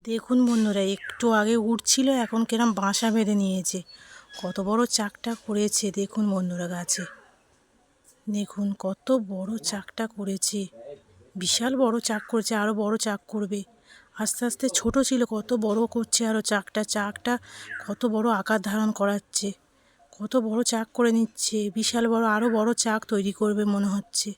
দেখুন বন্ধুরা, একটু আগে উঠছিল, এখন কিরম বাসা বেঁধে নিয়েছে। কত বড় চাকটা করেছে দেখুন বন্ধুরা, গাছে দেখুন কত বড় চাকটা করেছে। বিশাল বড় চাক করেছে, আরও বড় চাক করবে। আস্তে আস্তে ছোট ছিল, কত বড় করছে আরও চাকটা কত বড় আকার ধারণ করাচ্ছে। কত বড় চাক করে নিচ্ছে, বিশাল বড়, আরও বড় চাক তৈরি করবে মনে হচ্ছে।